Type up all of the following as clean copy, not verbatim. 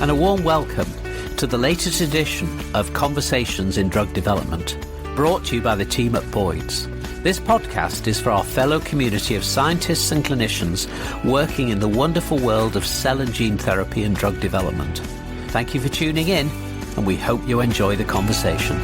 and a warm welcome to the latest edition of Conversations in Drug Development, brought to you by the team at Boyds. This podcast is for our fellow community of scientists and clinicians working in the wonderful world of cell and gene therapy and drug development. Thank you for tuning in, and we hope you enjoy the conversation.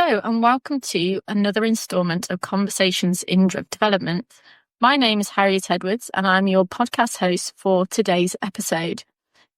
Hello and welcome to another instalment of Conversations in Drug Development. My name is Harriet Edwards and I'm your podcast host for today's episode.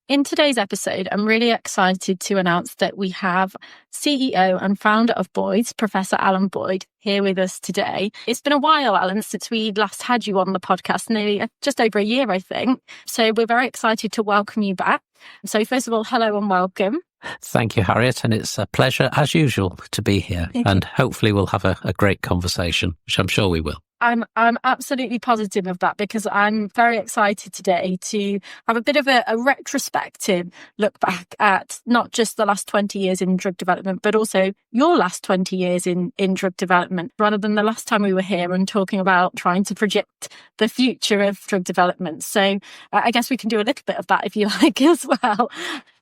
In today's episode, I'm really excited to announce that we have CEO and founder of Boyds, Prof Alan Boyd, here with us today. It's been a while, Alan, since we last had you on the podcast, nearly just over a year, I think. So we're very excited to welcome you back. So first of all, hello and welcome. Thank you, Harriet, and it's a pleasure, as usual, to be here. And hopefully we'll have a great conversation, which I'm sure we will. I'm absolutely positive of that, because I'm very excited today to have a bit of a retrospective look back at not just the last 20 years in drug development, but also your last 20 years in drug development, rather than the last time we were here and talking about trying to project the future of drug development. So I guess we can do a little bit of that if you like as well.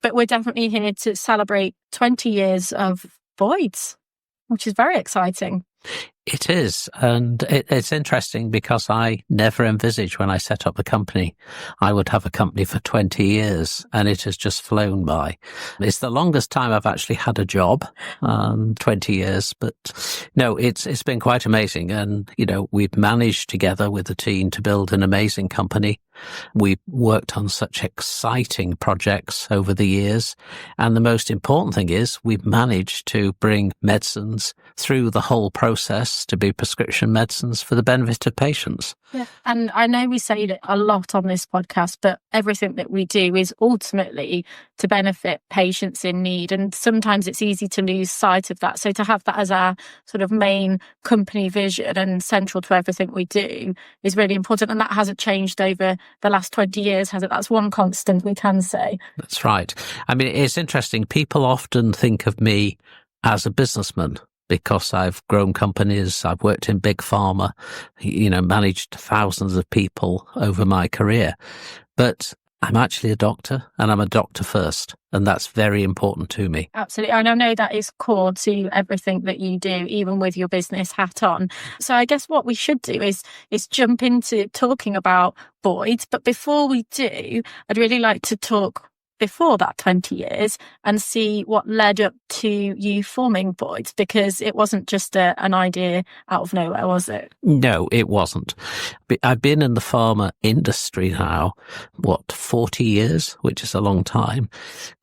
But we're definitely here to celebrate 20 years of Boyds, which is very exciting. It is, and it's interesting because I never envisaged when I set up the company I would have a company for 20 years, and it has just flown by. It's the longest time I've actually had a job, 20 years, but no, it's been quite amazing. And, you know, we've managed together with the team to build an amazing company. We've worked on such exciting projects over the years, and the most important thing is we've managed to bring medicines through the whole process to be prescription medicines for the benefit of patients. Yeah. And I know we say it a lot on this podcast, but everything that we do is ultimately to benefit patients in need. And sometimes it's easy to lose sight of that. So to have that as our sort of main company vision and central to everything we do is really important. And that hasn't changed over the last 20 years, has it? That's one constant we can say. That's right. I mean, it's interesting. People often think of me as a businessman, because I've grown companies, I've worked in big pharma, you know, managed thousands of people over my career. But I'm actually a doctor, and I'm a doctor first. And that's very important to me. Absolutely. And I know that is core to everything that you do, even with your business hat on. So I guess what we should do is jump into talking about Boyds. But before we do, I'd really like to talk before that 20 years and see what led up to you forming Boyds, because it wasn't just an idea out of nowhere, was it? No, it wasn't. I've been in the pharma industry now, 40 years, which is a long time,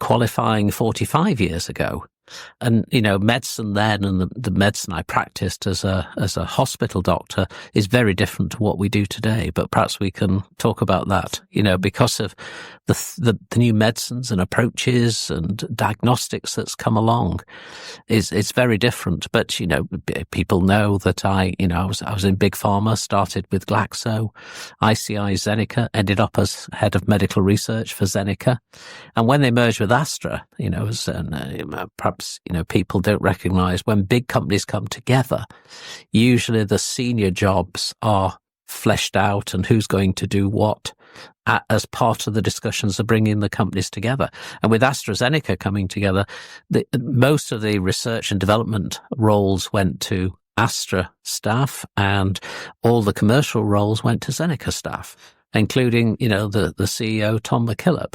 qualifying 45 years ago. And, you know, medicine then and the medicine I practiced as a hospital doctor is very different to what we do today. But perhaps we can talk about that, you know, because of the new medicines and approaches and diagnostics that's come along. It's very different. But, you know, people know that I was in big pharma, started with Glaxo, ICI Zeneca, ended up as head of medical research for Zeneca. And when they merged with Astra, you know, perhaps, you know, people don't recognize when big companies come together, usually the senior jobs are fleshed out and who's going to do what as part of the discussions of bringing the companies together. And with AstraZeneca coming together, most of the research and development roles went to Astra staff, and all the commercial roles went to Zeneca staff, including, you know, the CEO, Tom McKillop.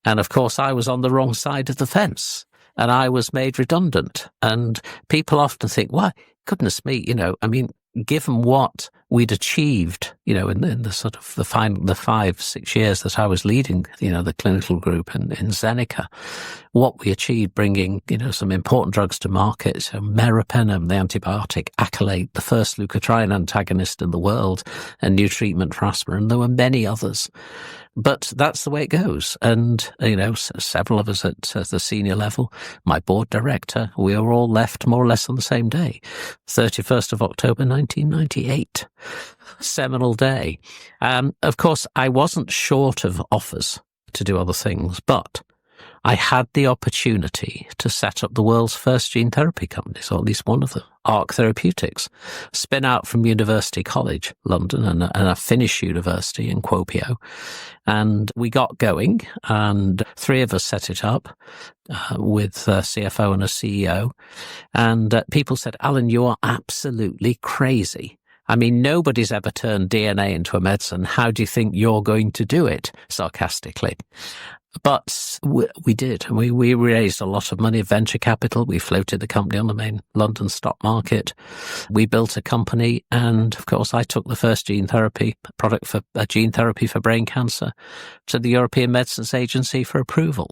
And of course, I was on the wrong side of the fence, and I was made redundant. And people often think, why, goodness me, you know, I mean, given what we'd achieved, you know, in the sort of the 5-6 years that I was leading, you know, the clinical group in Zeneca, what we achieved bringing, you know, some important drugs to market, so meropenem, the antibiotic, Accolade, the first leukotriene antagonist in the world, and new treatment for asthma, and there were many others. But that's the way it goes. And, you know, several of us at the senior level, my board director, we were all left more or less on the same day, 31st of October, 1998. Seminal day. Of course, I wasn't short of offers to do other things, but I had the opportunity to set up the world's first gene therapy companies, or at least one of them, ARC Therapeutics, spin out from University College, London, and a Finnish university in Kuopio. And we got going, and 3 of us set it up with a CFO and a CEO. And people said, Alan, you are absolutely crazy. I mean, nobody's ever turned DNA into a medicine. How do you think you're going to do it? Sarcastically. But we did. We raised a lot of money, venture capital. We floated the company on the main London stock market. We built a company. And of course, I took the first gene therapy product for gene therapy for brain cancer to the European Medicines Agency for approval.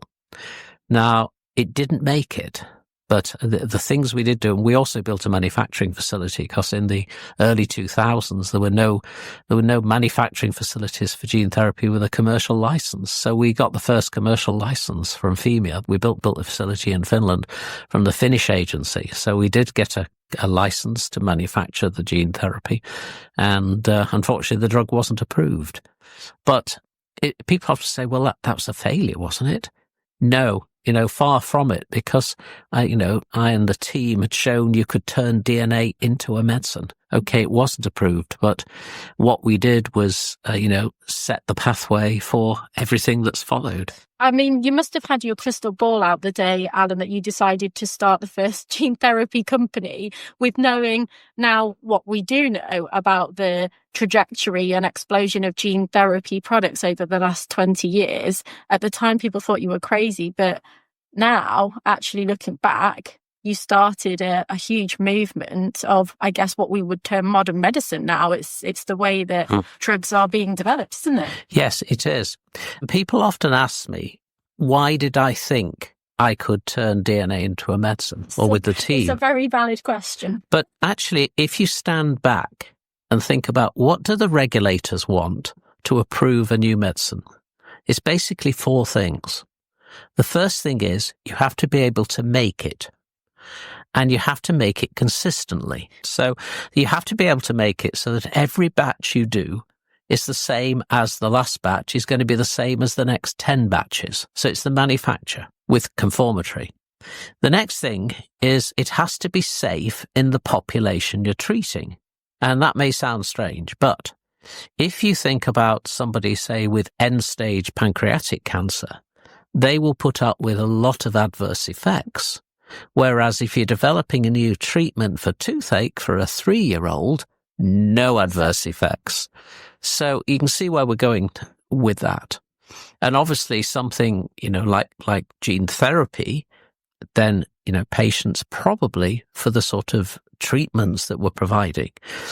Now, it didn't make it. But the things we did do, and we also built a manufacturing facility, because in the early 2000s, there were no manufacturing facilities for gene therapy with a commercial license. So we got the first commercial license from FEMIA. We built a facility in Finland from the Finnish agency. So we did get a license to manufacture the gene therapy. And unfortunately, the drug wasn't approved. But people have to say, well, that was a failure, wasn't it? No. Far from it, because I and the team had shown you could turn DNA into a medicine. Okay, it wasn't approved, but what we did was, set the pathway for everything that's followed. I mean, you must have had your crystal ball out the day, Alan, that you decided to start the first gene therapy company, with knowing now what we do know about the trajectory and explosion of gene therapy products over the last 20 years. At the time, people thought you were crazy, but now, actually looking back, you started a huge movement of, I guess, what we would term modern medicine now. It's the way that drugs are being developed, isn't it? Yes, it is. People often ask me, why did I think I could turn DNA into a medicine, or with the team? It's a very valid question. But actually, if you stand back and think about what do the regulators want to approve a new medicine, it's basically 4 things. The first thing is you have to be able to make it, and you have to make it consistently. So you have to be able to make it so that every batch you do is the same as the last batch is going to be the same as the next 10 batches. So it's the manufacture with conformity. The next thing is it has to be safe in the population you're treating. And that may sound strange, but if you think about somebody, say, with end-stage pancreatic cancer, they will put up with a lot of adverse effects. Whereas if you're developing a new treatment for toothache for a 3-year-old, no adverse effects. So you can see where we're going with that. And obviously something, like gene therapy, then, patients probably, for the sort of treatments that we're providing,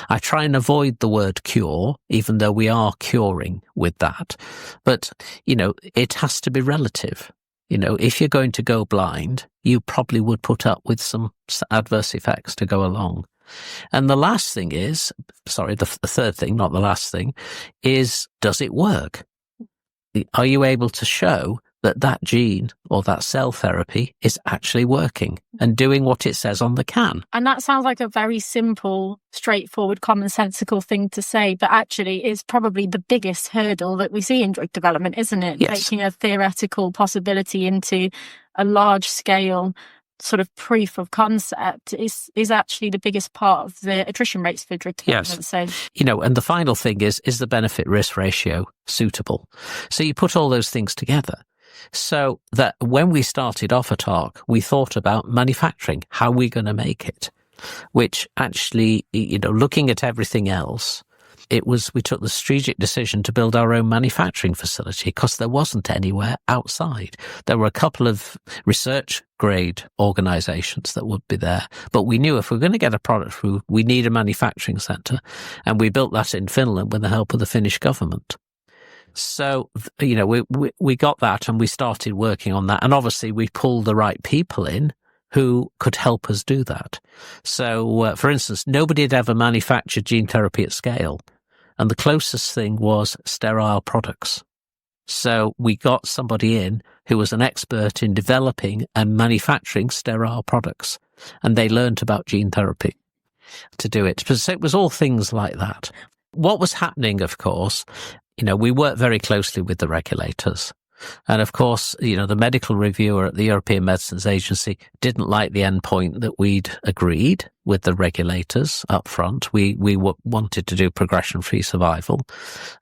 I try and avoid the word cure, even though we are curing with that. But, it has to be relative. If you're going to go blind, you probably would put up with some adverse effects to go along. And the last thing is, the third thing, not the last thing, is, does it work? Are you able to show that gene or that cell therapy is actually working and doing what it says on the can? And that sounds like a very simple, straightforward, commonsensical thing to say, but actually is probably the biggest hurdle that we see in drug development, isn't it? Yes. Taking a theoretical possibility into a large scale sort of proof of concept is actually the biggest part of the attrition rates for drug development. Yes. So, and the final thing is the benefit risk ratio suitable? So you put all those things together. So that when we started off at ARC, we thought about manufacturing, how are we going to make it? Which actually, looking at everything else, we took the strategic decision to build our own manufacturing facility because there wasn't anywhere outside. There were a couple of research grade organizations that would be there, but we knew if we're going to get a product through, we need a manufacturing center. And we built that in Finland with the help of the Finnish government. So, we got that and we started working on that. And obviously we pulled the right people in who could help us do that. So, for instance, nobody had ever manufactured gene therapy at scale. And the closest thing was sterile products. So we got somebody in who was an expert in developing and manufacturing sterile products. And they learned about gene therapy to do it. So it was all things like that. What was happening, of course, we worked very closely with the regulators. And of course, the medical reviewer at the European Medicines Agency didn't like the endpoint that we'd agreed with the regulators up front. We wanted to do progression-free survival,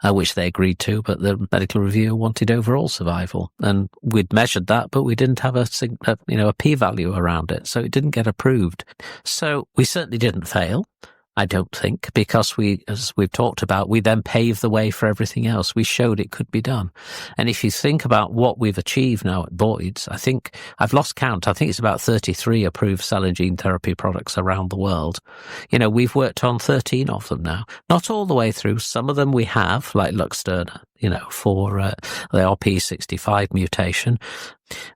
which they agreed to, but the medical reviewer wanted overall survival. And we'd measured that, but we didn't have a p-value around it. So it didn't get approved. So we certainly didn't fail. I don't think, because as we've talked about, we then paved the way for everything else. We showed it could be done. And if you think about what we've achieved now at Boyds, I think I've lost count. I think it's about 33 approved cell and gene therapy products around the world. We've worked on 13 of them now. Not all the way through. Some of them we have, like Luxturna, for the RP65 mutation.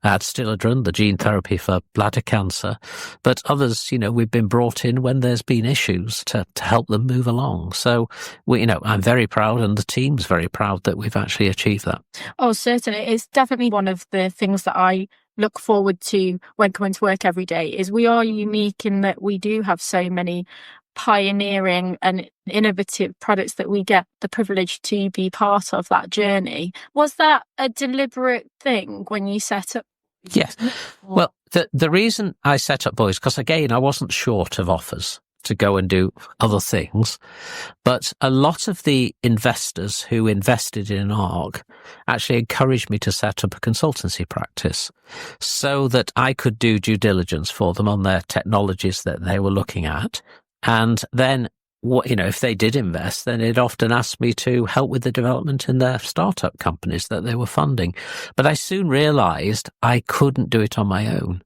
Adstiladrin, the gene therapy for bladder cancer. But others, we've been brought in when there's been issues to help them move along. So, I'm very proud, and the team's very proud that we've actually achieved that. Oh, certainly. It's definitely one of the things that I look forward to when coming to work every day, is we are unique in that we do have so many pioneering and innovative products that we get the privilege to be part of that journey. Was that a deliberate thing when you set up? Yes. Well, the reason I set up Boyds, because again, I wasn't short of offers to go and do other things, but a lot of the investors who invested in ARG actually encouraged me to set up a consultancy practice so that I could do due diligence for them on their technologies that they were looking at. And then, if they did invest, then it often asked me to help with the development in their startup companies that they were funding. But I soon realized I couldn't do it on my own.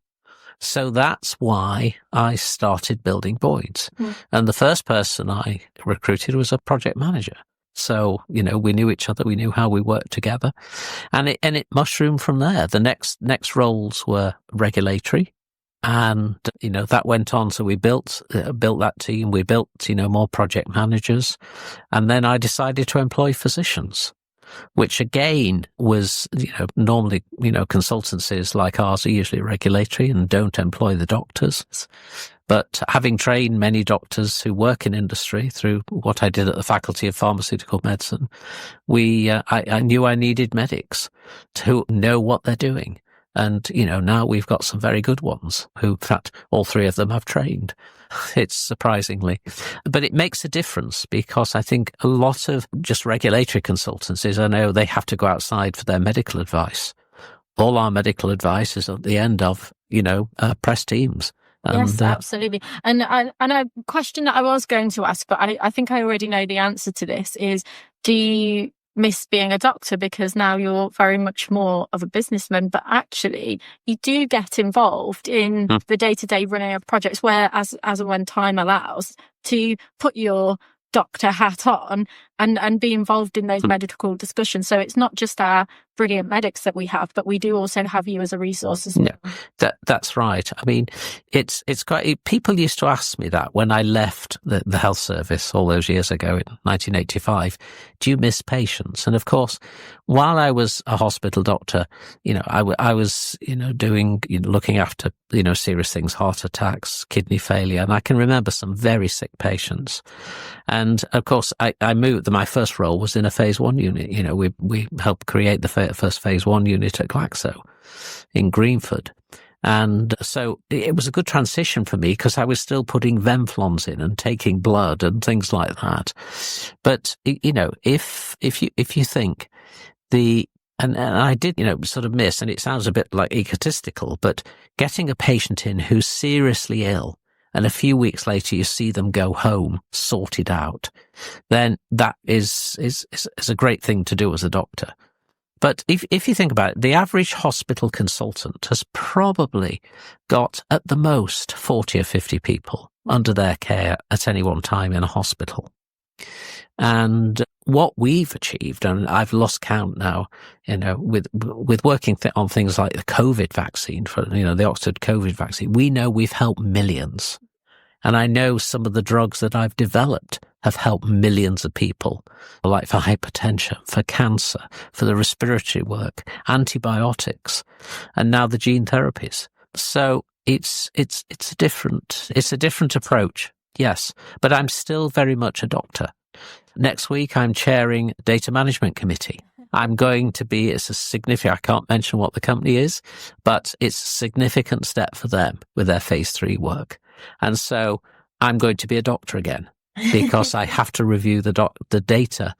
So that's why I started building Boyds. And the first person I recruited was a project manager. So, we knew each other, we knew how we worked together, and it mushroomed from there. The next roles were regulatory. And, that went on. So we built that team. We built, more project managers. And then I decided to employ physicians, which again was, normally, consultancies like ours are usually regulatory and don't employ the doctors. But having trained many doctors who work in industry through what I did at the Faculty of Pharmaceutical Medicine, I knew I needed medics to know what they're doing. And, now we've got some very good ones who, in fact, all three of them have trained. It's surprisingly. But it makes a difference, because I think a lot of just regulatory consultancies, I know they have to go outside for their medical advice. All our medical advice is at the end of, press teams. Yes, absolutely. And a question that I was going to ask, but I think I already know the answer to this, is do you miss being a doctor, because now you're very much more of a businessman, but actually you do get involved in the day-to-day running of projects, where as and when time allows, to put your doctor hat on and be involved in those medical discussions. So it's not just our brilliant medics that we have, but we do also have you as a resource as well. Yeah, that's right. I mean, it's quite, people used to ask me that when I left the health service all those years ago in 1985, do you miss patients? And of course, while I was a hospital doctor, I was, doing, looking after, serious things, heart attacks, kidney failure. And I can remember some very sick patients. And of course, I moved, my first role was in a phase 1 unit. We helped create the first phase 1 unit at Glaxo in Greenford. And so it was a good transition for me, because I was still putting Venflons in and taking blood and things like that. But, if you think and I did, sort of miss, and it sounds a bit like egotistical, but getting a patient in who's seriously ill, and a few weeks later you see them go home sorted out, then that is a great thing to do as a doctor. But if you think about it, the average hospital consultant has probably got at the most 40 or 50 people under their care at any one time in a hospital. And what we've achieved, and I've lost count now, with working on things like the COVID vaccine, for the Oxford COVID vaccine, we know we've helped millions. And I know some of the drugs that I've developed have helped millions of people, like for hypertension, for cancer, for the respiratory work, antibiotics, and now the gene therapies. So it's a different approach, yes, but I'm still very much a doctor. Next week, I'm chairing a data management committee. I'm going to be, it's a significant, I can't mention what the company is, but it's a significant step for them with their phase 3 work. And so I'm going to be a doctor again because I have to review the data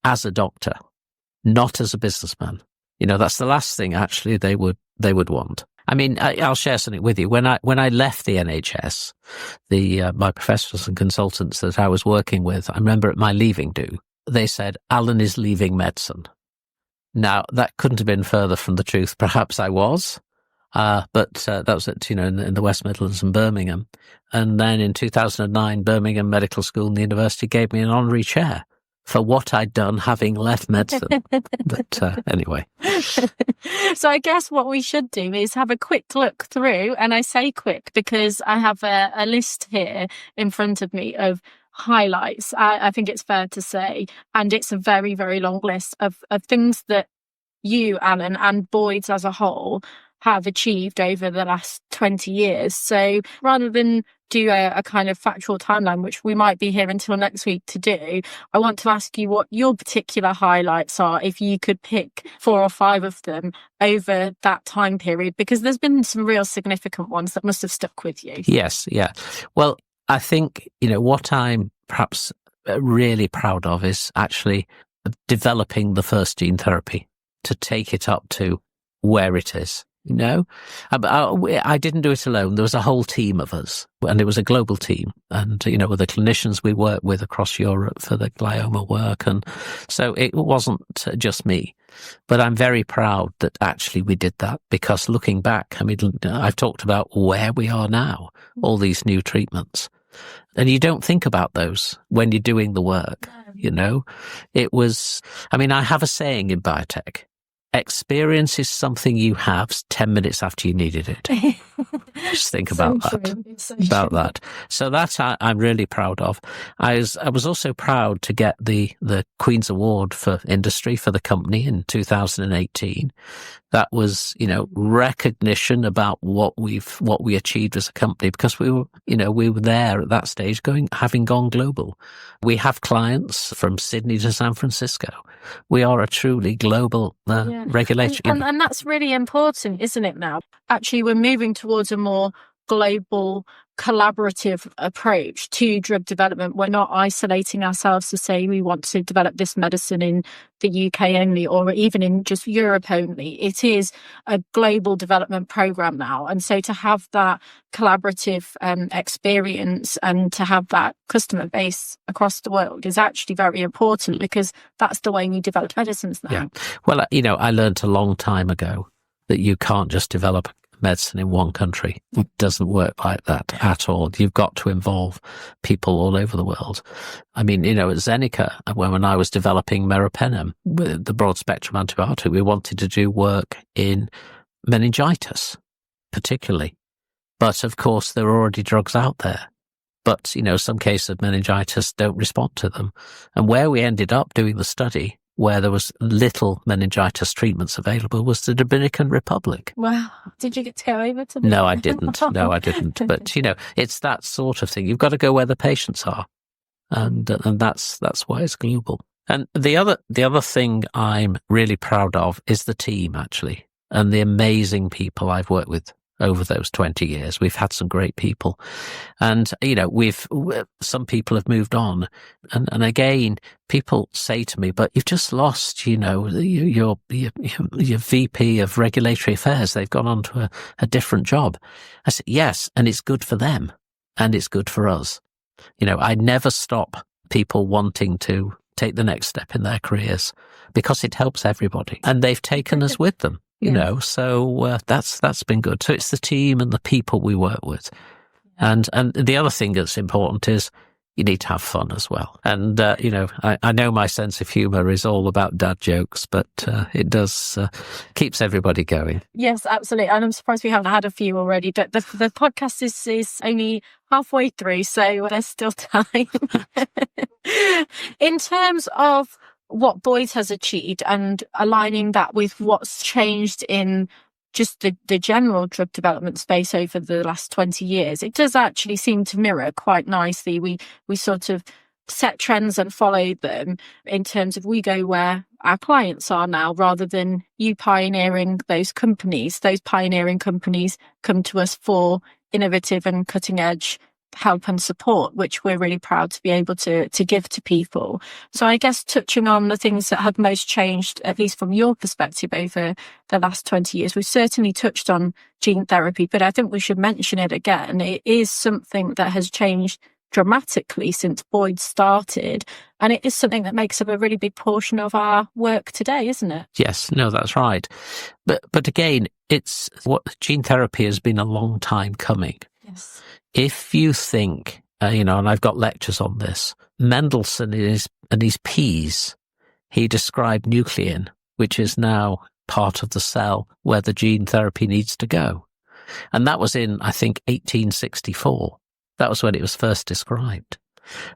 as a doctor, not as a businessman. That's the last thing actually they would want. I mean, I'll share something with you. When I left the NHS, my professors and consultants that I was working with, I remember at my leaving do, they said, Alan is leaving medicine. Now, that couldn't have been further from the truth. Perhaps I was, but that was in the West Midlands and Birmingham. And then in 2009, Birmingham Medical School and the university gave me an honorary chair for what I'd done having left medicine. But anyway. So I guess what we should do is have a quick look through, and I say quick because I have a list here in front of me of highlights, I think it's fair to say, and it's a very, very long list of things that you, Alan, and Boyds as a whole have achieved over the last 20 years. So rather than do a kind of factual timeline, which we might be here until next week to do, I want to ask you what your particular highlights are, if you could pick 4 or 5 of them over that time period, because there's been some real significant ones that must have stuck with you. Yes, yeah. Well, I think, what I'm perhaps really proud of is actually developing the first gene therapy to take it up to where it is. I didn't do it alone. There was a whole team of us, and it was a global team. And, with the clinicians we worked with across Europe for the glioma work. And so it wasn't just me. But I'm very proud that actually we did that, because looking back, I mean, I've talked about where we are now, all these new treatments. And you don't think about those when you're doing the work, It was, I have a saying in biotech. Experience is something you have 10 minutes after you needed it. Just think about that. So that I'm really proud of. I was also proud to get the Queen's Award for Industry for the company in 2018. That was, recognition about what we achieved as a company, because we were there at that stage having gone global. We have clients from Sydney to San Francisco. We are a truly global regulatory. And that's really important, isn't it now? Actually, we're moving towards a more global, collaborative approach to drug development. We're not isolating ourselves to say we want to develop this medicine in the UK only, or even in just Europe only. It is a global development program now. And so to have that collaborative experience and to have that customer base across the world is actually very important, because that's the way we develop medicines now. Yeah. Well, I learned a long time ago that you can't just develop medicine in one country. It doesn't work like that at all. You've got to involve people all over the world. I mean, at Zeneca, when I was developing meropenem, the broad spectrum antibiotic, we wanted to do work in meningitis, particularly. But of course, there are already drugs out there. But, some cases of meningitis don't respond to them. And where we ended up doing the study, where there was little meningitis treatments available, was the Dominican Republic. Wow. Did you get to go over to them? No, I didn't. But, it's that sort of thing. You've got to go where the patients are. And that's why it's global. And the other thing I'm really proud of is the team, actually, and the amazing people I've worked with over those 20 years. We've had some great people. And, some people have moved on. And again, people say to me, but you've just lost, your VP of Regulatory Affairs. They've gone on to a different job. I said, yes, and it's good for them and it's good for us. I never stop people wanting to take the next step in their careers, because it helps everybody. And they've taken us with them. So that's been good. So it's the team and the people we work with. And the other thing that's important is you need to have fun as well. And, I know my sense of humor is all about dad jokes, but it does keeps everybody going. Yes, absolutely. And I'm surprised we haven't had a few already, but the podcast is only halfway through, so there's still time. In terms of what Boyds has achieved and aligning that with what's changed in just the general drug development space over the last 20 years, it does actually seem to mirror quite nicely. We sort of set trends and follow them in terms of we go where our clients are now, rather than you pioneering those companies. Those pioneering companies come to us for innovative and cutting edge help and support, which we're really proud to be able to give to people. So I guess touching on the things that have most changed, at least from your perspective, over the last 20 years, we've certainly touched on gene therapy, but I think we should mention it again. It is something that has changed dramatically since Boyd started, and it is something that makes up a really big portion of our work today, isn't it? Yes, no, that's right. But again, it's what gene therapy has been a long time coming. Yes. If you think, and I've got lectures on this, Mendelssohn in his P's, he described nuclein, which is now part of the cell where the gene therapy needs to go. And that was in, I think, 1864. That was when it was first described.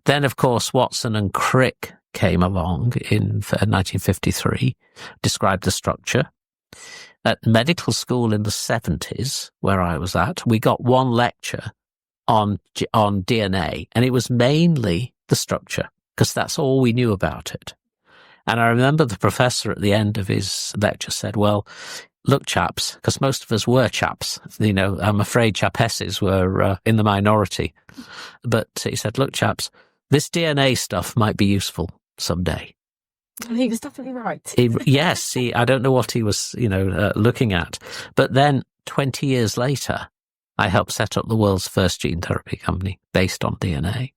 Then, of course, Watson and Crick came along in 1953, described the structure. At medical school in the 70s, where I was at, we got one lecture on DNA, and it was mainly the structure, because that's all we knew about it. And I remember the professor at the end of his lecture said, well, look, chaps, because most of us were chaps, I'm afraid chapesses were in the minority. But he said, look, chaps, this DNA stuff might be useful someday. He was definitely right. Yes, I don't know what he was, looking at. But then 20 years later, I helped set up the world's first gene therapy company based on DNA.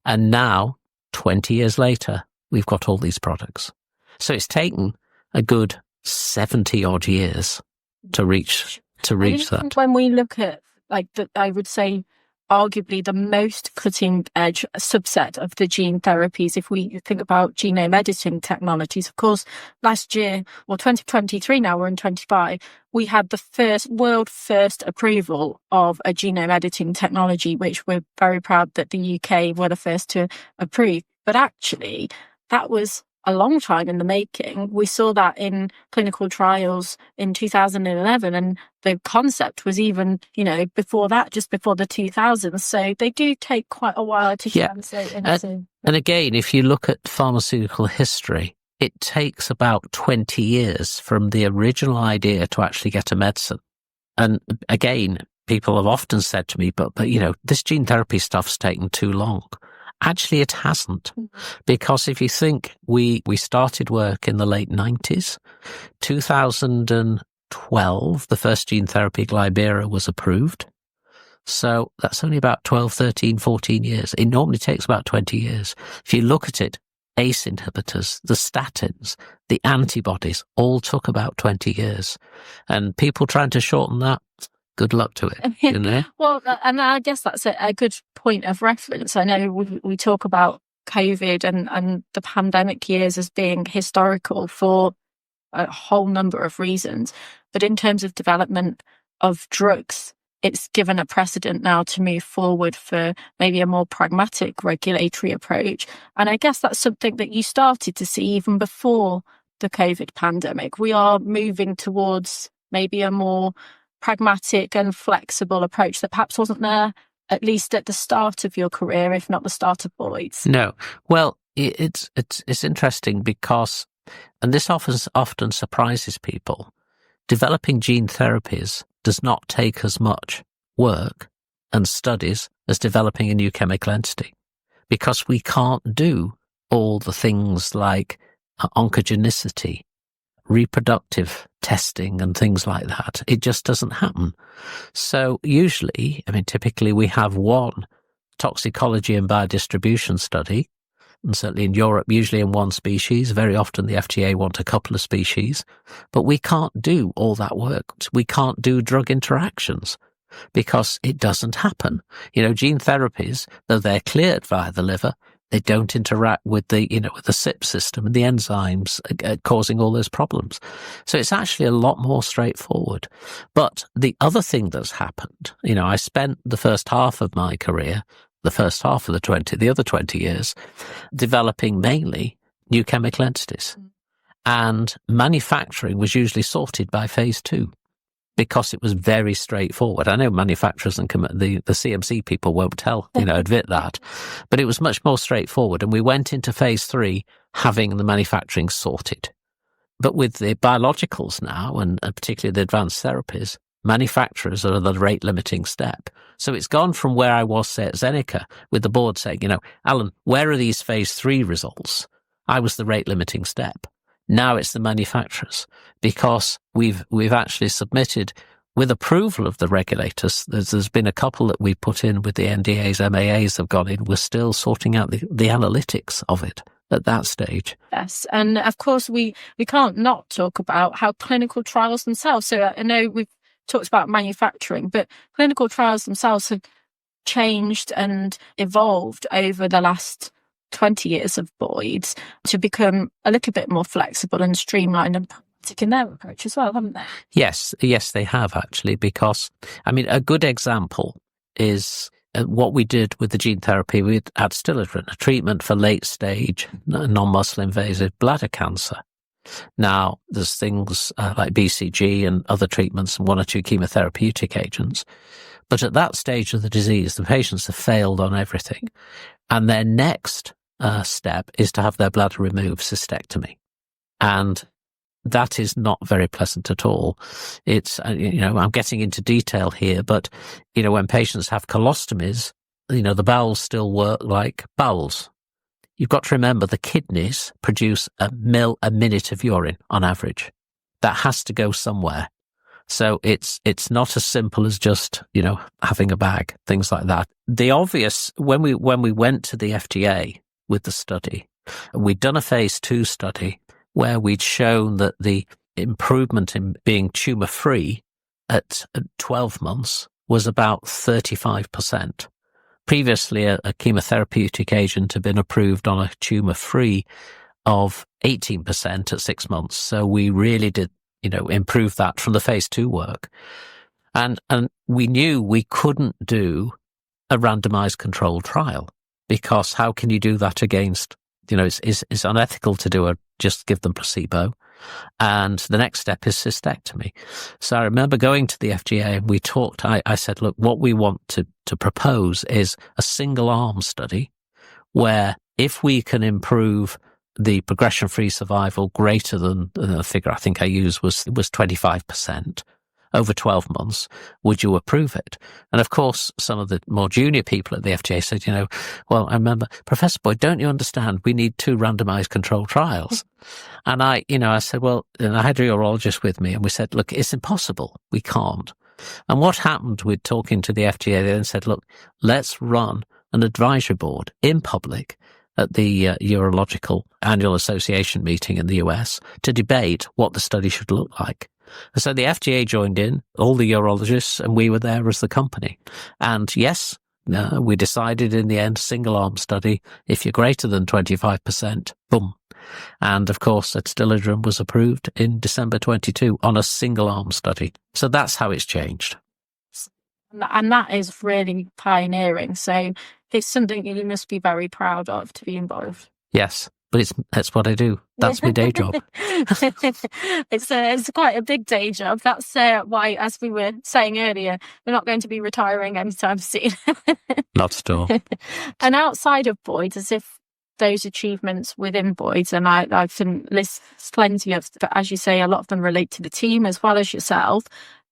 And now, 20 years later, we've got all these products. So it's taken a good 70 odd years to reach that. When we look at I would say arguably the most cutting edge subset of the gene therapies, if we think about genome editing technologies, of course, last year, 2023 now, we're in 25, we had the world first approval of a genome editing technology, which we're very proud that the UK were the first to approve. But actually, that was a long time in the making. We saw that in clinical trials in 2011, and the concept was even, before that, just before the 2000s. So they do take quite a while to translate into. And again, if you look at pharmaceutical history, it takes about 20 years from the original idea to actually get a medicine. And again, people have often said to me, but this gene therapy stuff's taken too long. Actually, it hasn't, because if you think we started work in the late 90s, 2012, the first gene therapy, Glybera, was approved. So that's only about 12, 13, 14 years. It normally takes about 20 years. If you look at it, ACE inhibitors, the statins, the antibodies all took about 20 years. And people trying to shorten that, good luck to it, Well, and I guess that's a good point of reference. I know we talk about COVID and the pandemic years as being historical for a whole number of reasons. But in terms of development of drugs, it's given a precedent now to move forward for maybe a more pragmatic regulatory approach. And I guess that's something that you started to see even before the COVID pandemic. We are moving towards maybe a more pragmatic and flexible approach that perhaps wasn't there, at least at the start of your career, if not the start of Boyd's. No. Well, it's interesting because, and this often surprises people, developing gene therapies does not take as much work and studies as developing a new chemical entity, because we can't do all the things like oncogenicity, reproductive testing and things like that. It just doesn't happen. So usually, typically we have one toxicology and biodistribution study, and certainly in Europe, usually in one species. Very often the FDA want a couple of species, but we can't do all that work. We can't do drug interactions because it doesn't happen. Gene therapies, though they're cleared via the liver, they don't interact with the CYP system and the enzymes causing all those problems. So it's actually a lot more straightforward. But the other thing that's happened, I spent the first half of my career, the first half of the other 20 years, developing mainly new chemical entities. And manufacturing was usually sorted by phase 2. Because it was very straightforward. I know manufacturers and the CMC people won't admit that, but it was much more straightforward. And we went into phase 3 having the manufacturing sorted. But with the biologicals now, and particularly the advanced therapies, manufacturers are the rate limiting step. So it's gone from where I was, say, at Zeneca, with the board saying, Alan, where are these phase 3 results? I was the rate limiting step. Now it's the manufacturers, because we've actually submitted with approval of the regulators. There's been a couple that we put in with the NDAs, MAAs have gone in. We're still sorting out the analytics of it at that stage. Yes. And of course, we can't not talk about how clinical trials themselves. So I know we've talked about manufacturing, but clinical trials themselves have changed and evolved over the last 20 years of Boyds to become a little bit more flexible and streamlined and pragmatic in their approach as well, haven't they? Yes, they have actually, because, a good example is what we did with the gene therapy. We had Adstiladrin, a treatment for late stage non-muscle invasive bladder cancer. Now, there's things like BCG and other treatments and 1 or 2 chemotherapeutic agents. But at that stage of the disease, the patients have failed on everything. And their next step is to have their bladder removed, cystectomy. And that is not very pleasant at all. It's, I'm getting into detail here, but, when patients have colostomies, the bowels still work like bowels. You've got to remember the kidneys produce a minute of urine on average. That has to go somewhere. So it's not as simple as just, having a bag, things like that. The obvious, when we went to the FDA with the study, we'd done a phase 2 study where we'd shown that the improvement in being tumor-free at 12 months was about 35%. Previously, a chemotherapeutic agent had been approved on a tumor-free of 18% at 6 months. So we really did, improve that from the phase 2 work. And we knew we couldn't do a randomized controlled trial, because how can you do that against, it's unethical to just give them placebo. And the next step is cystectomy. So I remember going to the FDA and we talked, I said, look, what we want to propose is a single arm study where if we can improve the progression-free survival greater than the figure I think I used was 25% over 12 months, would you approve it? And of course, some of the more junior people at the FDA said, well, I remember, Professor Boyd, don't you understand? We need 2 randomized controlled trials. And I said, well, and I had a urologist with me and we said, look, it's impossible. We can't. And what happened with talking to the FDA, they then said, look, let's run an advisory board in public at the Urological Annual Association meeting in the US to debate what the study should look like. And so the FDA joined in, all the urologists, and we were there as the company. And yes, we decided in the end, single arm study, if you're greater than 25%, boom. And of course, Adstiladrin was approved in December 22 on a single arm study. So that's how it's changed. And that is really pioneering. So it's something you must be very proud of to be involved. Yes, but that's what I do. That's my day job. It's quite a big day job. That's why, as we were saying earlier, we're not going to be retiring anytime soon. Not at all. And outside of Boyds, as if those achievements within Boyds, and I can list plenty of, but as you say, a lot of them relate to the team as well as yourself.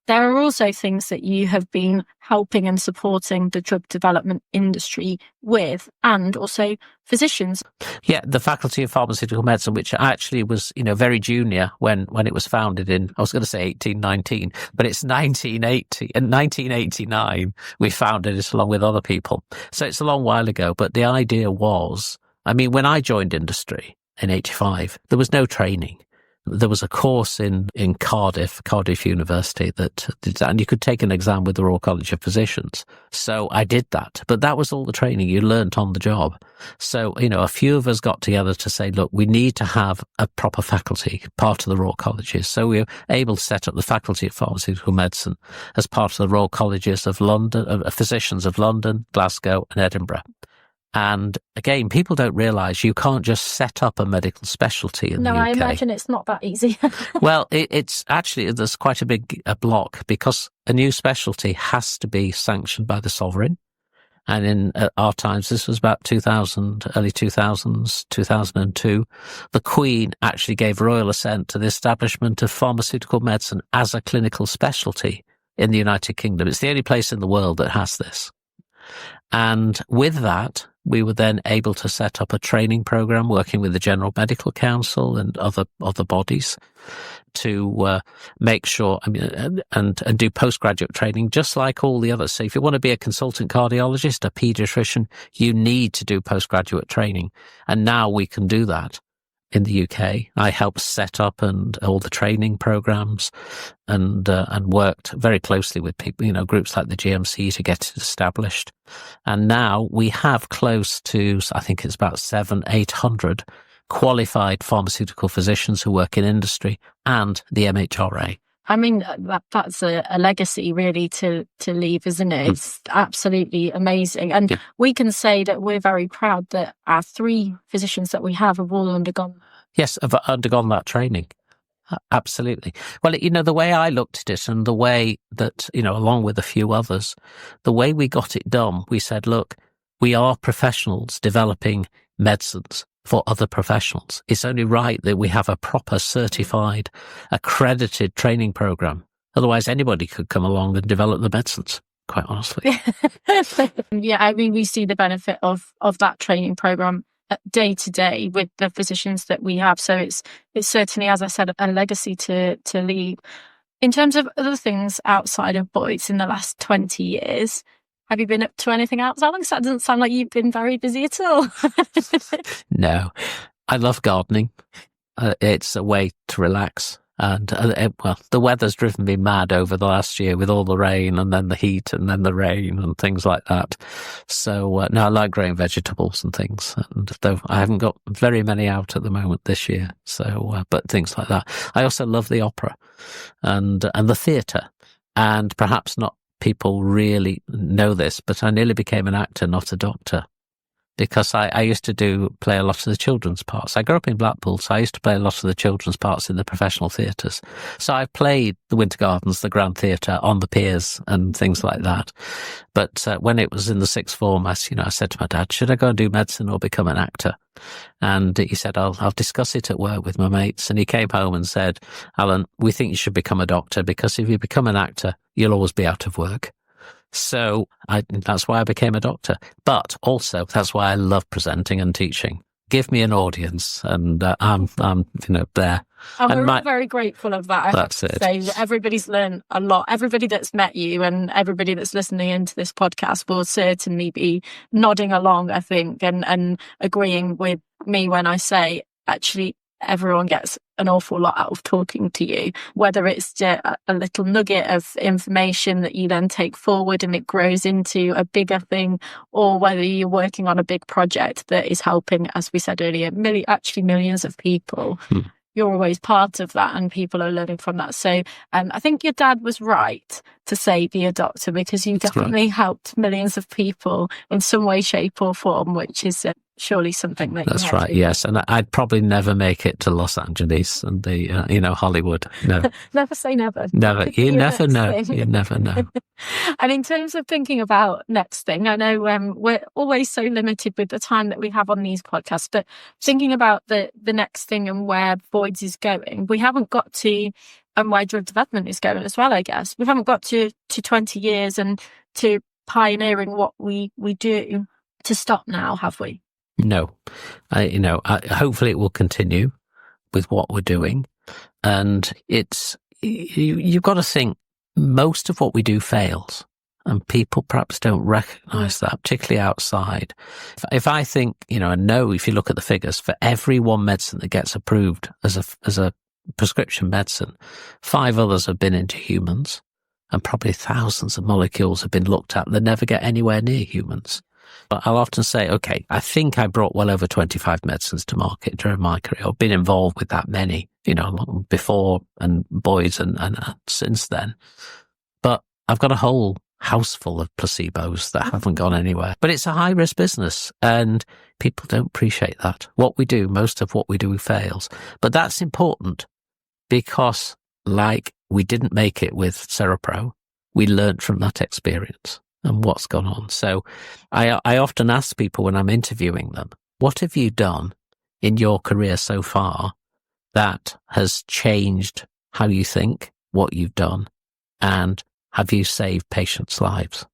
There are also things that you have been helping and supporting the drug development industry with, and also physicians. Yeah, the Faculty of Pharmaceutical Medicine, which actually was, very junior when it was founded in, I was going to say 1819, but it's 1980. In 1989, we founded it along with other people. So it's a long while ago, but the idea was, when I joined industry in 85, there was no training. There was a course in Cardiff University that did that, and you could take an exam with the Royal College of Physicians. So I did that, but that was all the training you learnt on the job. So, a few of us got together to say, look, we need to have a proper faculty, part of the Royal Colleges. So we were able to set up the Faculty of Pharmaceutical Medicine as part of the Royal Colleges of London, Physicians of London, Glasgow and Edinburgh. And again, people don't realise you can't just set up a medical specialty in the UK. No, I imagine it's not that easy. Well, it's actually, there's quite a big block, because a new specialty has to be sanctioned by the sovereign. And in our times, this was about 2000, early 2000s, 2002, the Queen actually gave royal assent to the establishment of pharmaceutical medicine as a clinical specialty in the United Kingdom. It's the only place in the world that has this. And with that, we were then able to set up a training program working with the General Medical Council and other bodies to make sure, and do postgraduate training just like all the others. So if you want to be a consultant cardiologist, a pediatrician, you need to do postgraduate training. And now we can do that in the UK. I helped set up and all the training programs and worked very closely with people, groups like the GMC to get it established. And now we have close to, I think it's about 700-800 qualified pharmaceutical physicians who work in industry and the MHRA. I mean, that's a legacy really to leave, isn't it? It's absolutely amazing. And we can say that we're very proud that our 3 physicians that we have all undergone. Yes, have undergone that training. Absolutely. Well, the way I looked at it and the way that, along with a few others, the way we got it done, we said, look, we are professionals developing medicines for other professionals. It's only right that we have a proper certified, accredited training program. Otherwise, anybody could come along and develop the medicines, quite honestly. Yeah, I mean, we see the benefit of that training program day to day with the physicians that we have. So it's certainly, as I said, a legacy to leave. In terms of other things outside of Boyds in the last 20 years, have you been up to anything else, Alex? That doesn't sound like you've been very busy at all. No, I love gardening. It's a way to relax. And, the weather's driven me mad over the last year with all the rain and then the heat and then the rain and things like that. So, no, I like growing vegetables and things. And though I haven't got very many out at the moment this year. So, but things like that. I also love the opera and the theatre. And perhaps not people really know this, but I nearly became an actor, not a doctor. Because I used to play a lot of the children's parts. I grew up in Blackpool, so I used to play a lot of the children's parts in the professional theatres. So I've played the Winter Gardens, the Grand Theatre, on the piers and things like that. But when it was in the 6th form, I said to my dad, should I go and do medicine or become an actor? And he said, I'll discuss it at work with my mates. And he came home and said, Alan, we think you should become a doctor because if you become an actor, you'll always be out of work. So that's why I became a doctor. But also, that's why I love presenting and teaching. Give me an audience and I'm there. And we're all very grateful of that. That's it. So everybody's learned a lot. Everybody that's met you and everybody that's listening into this podcast will certainly be nodding along, I think, and agreeing with me when I say, actually, everyone gets an awful lot out of talking to you, whether it's just a little nugget of information that you then take forward and it grows into a bigger thing, or whether you're working on a big project that is helping, as we said earlier, millions of people. You're always part of that and people are learning from that. So I think your dad was right to say be a doctor, because you definitely helped millions of people in some way, shape or form, which is surely something that that's right. Yes. And I'd probably never make it to Los Angeles and the, Hollywood. No. Never say never. Never. You never know. You never know. And in terms of thinking about next thing, I know we're always so limited with the time that we have on these podcasts, but thinking about the next thing and where Boyds is going, we haven't got to, and where drug development is going as well, I guess. We haven't got to 20 years and to pioneering what we do to stop now, have we? No. Hopefully it will continue with what we're doing. And you've got to think most of what we do fails. And people perhaps don't recognise that, particularly outside. If I think, and know, if you look at the figures, for every one medicine that gets approved as a prescription medicine, 5 others have been into humans, and probably thousands of molecules have been looked at that never get anywhere near humans. But I'll often say, okay, I think I brought well over 25 medicines to market during my career, or been involved with that many, before and Boyds and since then. But I've got a whole house full of placebos that haven't gone anywhere. But it's a high-risk business, and people don't appreciate that. Most of what we do fails. But that's important because, like we didn't make it with Serapro, we learned from that experience. and what's gone on. So I often ask people when I'm interviewing them, what have you done in your career so far that has changed how you think, what you've done, and have you saved patients' lives?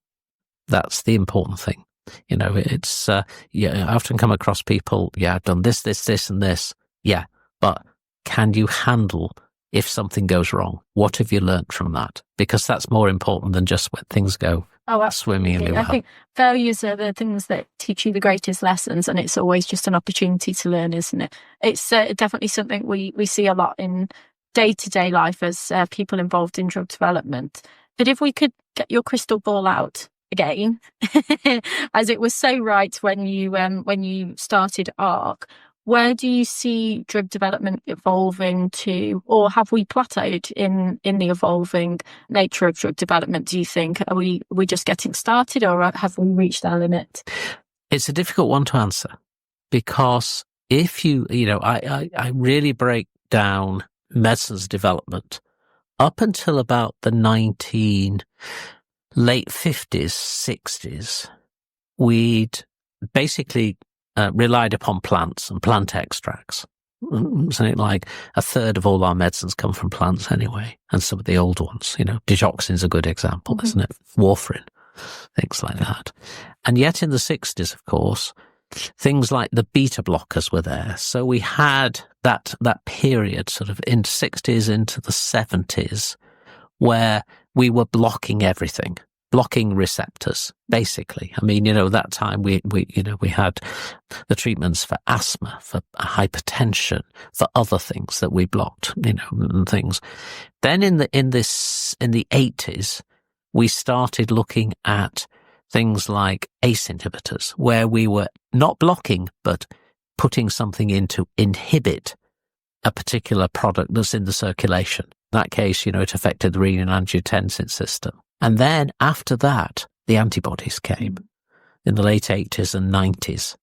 That's the important thing. It's, I often come across people, I've done this, and this. Yeah, but can you handle if something goes wrong? What have you learned from that? Because that's more important than just when things go swimmingly well. I think failures are the things that teach you the greatest lessons, and it's always just an opportunity to learn, isn't it? It's definitely something we see a lot in day-to-day life as people involved in drug development. But if we could get your crystal ball out again, as it was so right when you started ARC, where do you see drug development evolving to, or have we plateaued in the evolving nature of drug development, do you think? Are we just getting started, or have we reached our limit? It's a difficult one to answer, because if I really break down medicine's development up until about the late 50s, 60s, we'd basically relied upon plants and plant extracts. Something like a third of all our medicines come from plants anyway, and some of the old ones, digoxin's a good example, isn't it? Warfarin, things like that. And yet in the 60s, of course, things like the beta blockers were there. So we had that period sort of in 60s into the 70s where we were blocking everything, blocking receptors, basically. I mean, that time we had the treatments for asthma, for hypertension, for other things that we blocked, and things. Then in the 80s, we started looking at things like ACE inhibitors, where we were not blocking, but putting something in to inhibit a particular product that's in the circulation. In that case, it affected the renin-angiotensin system. And then after that, the antibodies came in the late 80s and 90s.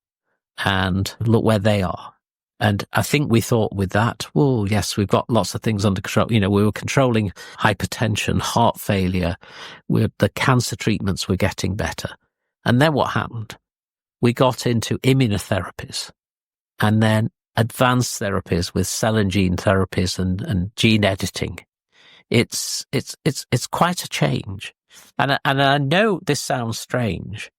And look where they are. And I think we thought with that, well, yes, we've got lots of things under control. We were controlling hypertension, heart failure. The cancer treatments were getting better. And then what happened? We got into immunotherapies, and then advanced therapies with cell and gene therapies and gene editing. It's quite a change. And I know this sounds strange,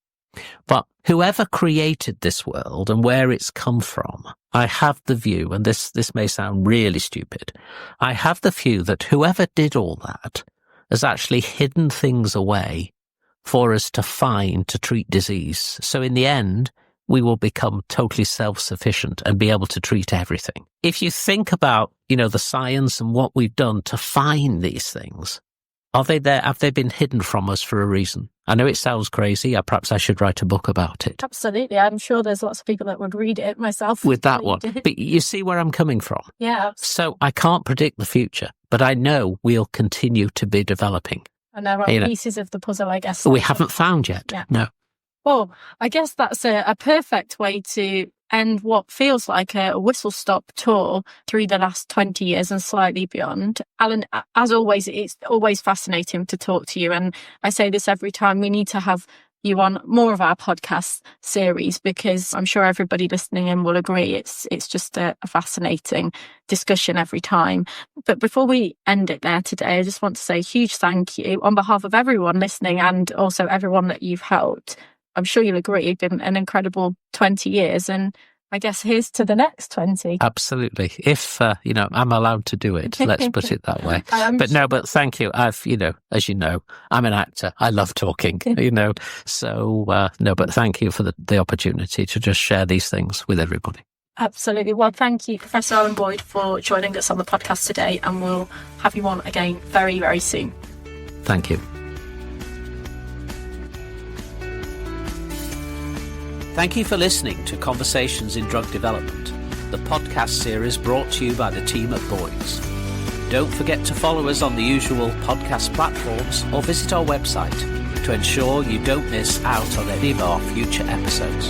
but whoever created this world and where it's come from, I have the view, and this may sound really stupid, I have the view that whoever did all that has actually hidden things away for us to find to treat disease. So in the end, we will become totally self-sufficient and be able to treat everything. If you think about, the science and what we've done to find these things, are they there? Have they been hidden from us for a reason? I know it sounds crazy. Perhaps I should write a book about it. Absolutely. I'm sure there's lots of people that would read it, myself. With that one. But you see where I'm coming from? Yeah. So I can't predict the future, but I know we'll continue to be developing. And there are pieces of the puzzle, I guess. We haven't found yet. Yeah. No. Well, I guess that's a perfect way to end what feels like a whistle-stop tour through the last 20 years and slightly beyond. Alan, as always, it's always fascinating to talk to you. And I say this every time, we need to have you on more of our podcast series, because I'm sure everybody listening in will agree it's just a fascinating discussion every time. But before we end it there today, I just want to say a huge thank you on behalf of everyone listening and also everyone that you've helped. I'm sure you'll agree, it's been an incredible 20 years, and I guess here's to the next 20. Absolutely. If, I'm allowed to do it, let's put it that way. But thank you. As you know, I'm an actor. I love talking, so, but thank you for the opportunity to just share these things with everybody. Absolutely. Well, thank you, Professor Alan Boyd, for joining us on the podcast today, and we'll have you on again very, very soon. Thank you. Thank you for listening to Conversations in Drug Development, the podcast series brought to you by the team at Boyds. Don't forget to follow us on the usual podcast platforms or visit our website to ensure you don't miss out on any of our future episodes.